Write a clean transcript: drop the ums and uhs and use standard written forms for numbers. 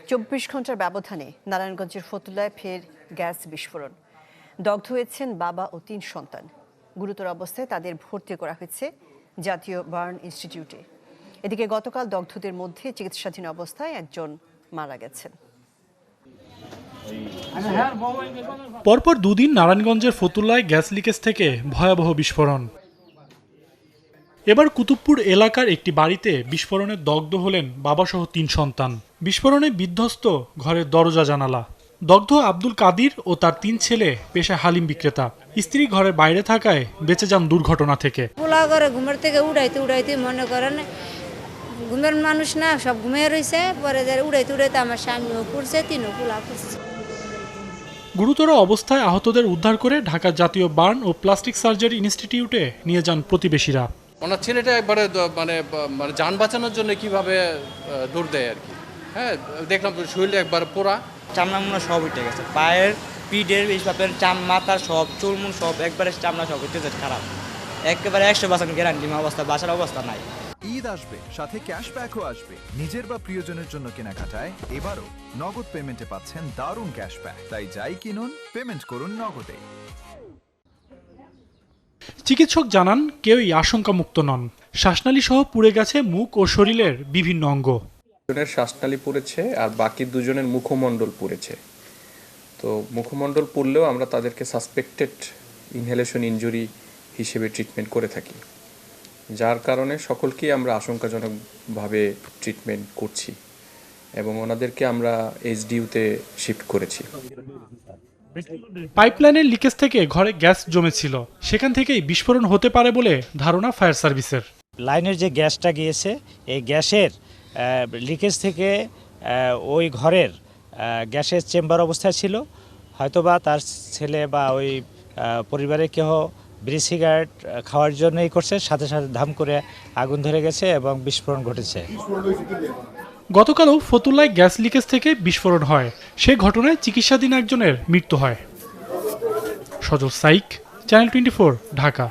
24 ঘন্টার ব্যবধানে নারায়ণগঞ্জের ফতুল্লায় ফের গ্যাস বিস্ফোরণ। দগ্ধ হয়েছেন বাবা ও 3 সন্তান। গুরুতর অবস্থায় তাদের ভর্তি করা হয়েছে জাতীয় বার্ন ইনস্টিটিউটে। এদিকে গতকাল দগ্ধদের মধ্যে চিকিৎসাধীন অবস্থায় একজন মারা গেছেন। পরপর দুদিন নারায়ণগঞ্জের ফতুল্লায় গ্যাস লিকেজ থেকে ভয়াবহ বিস্ফোরণ। এবার কুতুবপুর এলাকার একটি বাড়িতে বিস্ফোরণে দগ্ধ হলেন বাবাসহ 3 সন্তান। বিস্ফোরণে বিধ্বস্ত ঘরের দরজা জানালা। দগ্ধ আব্দুল কাদির ও তার 3 ছেলে পেশায় হালিম বিক্রেতা। স্ত্রী ঘরের বাইরে থাকায় বেঁচে যান দুর্ঘটনা থেকে। পোলা করে ঘুমের থেকে উড়াইতে মনে করেন ঘুমের মানুষ না, সব ঘুমিয়ে রয়েছে। পরে উড়াইতে আমার স্বামীও পড়ছে, 3 পোলা পড়ছে। গুরুতর অবস্থায় আহতদের উদ্ধার করে ঢাকা জাতীয় বার্ন ও প্লাস্টিক সার্জারি ইনস্টিটিউটে নিয়ে যান প্রতিবেশীরা। ওনার ছেলেটা একবারে মানে যান বাঁচানোর জন্য কিভাবে দৌড় দেয় আর কি। হ্যাঁ, দেখলাম শরীরটা একবার পোড়া, চামড়া মুনা সব উঠে গেছে, পায়ের পিঠের এই সবের মাথার সব চুলমুল সব একবারে চামড়া সব উঠে যাচ্ছে, খারাপ একেবারে 100% গ্যারান্টি অবস্থা, বাঁচার অবস্থা নাই। ঈদ আসবে, সাথে ক্যাশব্যাকও আসবে। নিজের বা প্রিয়জনের জন্য কেনাকাটায় এবারও নগদ পেমেন্টে পাচ্ছেন দারুণ ক্যাশব্যাক। তাই যাই কিনুন, পেমেন্ট করুন নগদে। চিকিৎসক জানান কেউই আশঙ্কামুক্ত নন। শ্বাসনালী সহ পুড়ে গেছে মুখ ও শরীরের বিভিন্ন অঙ্গ। দুজনের শ্বাসনালী পুড়েছে আর বাকি দুজনের মুখমণ্ডল পুড়েছে। তো মুখমণ্ডল পুড়লেও আমরা তাদেরকে সাসপেক্টেড ইনহেলেশন ইনজুরি হিসেবে ট্রিটমেন্ট করে থাকি, যার কারণে সকলকেই আমরা আশঙ্কাজনকভাবে ট্রিটমেন্ট করছি এবং ওনাদেরকে আমরা এইচডিইউতে শিফট করেছি। পাইপলাইনের লিকেজ থেকে ঘরে গ্যাস জমেছিল, সেখান থেকেই বিস্ফোরণ হতে পারে বলে ধারণা ফায়ার সার্ভিসের। লাইনের যে গ্যাসটা গিয়েছে, এই গ্যাসের লিকেজ থেকে ওই ঘরের গ্যাসের চেম্বার অবস্থায় ছিল। হয়তোবা তার ছেলে বা ওই পরিবারের কেউ বিড়ি সিগারেট খাওয়ার জন্যই করছে, সাথে সাথে ধাম করে আগুন ধরে গেছে এবং বিস্ফোরণ ঘটেছে। গতকালও ফতুল্লায় গ্যাস লিকেজ থেকে বিস্ফোরণ হয়। সে ঘটনায় চিকিৎসাধীন একজনের মৃত্যু হয়। সজল সাইক, চ্যানেল 24, ঢাকা।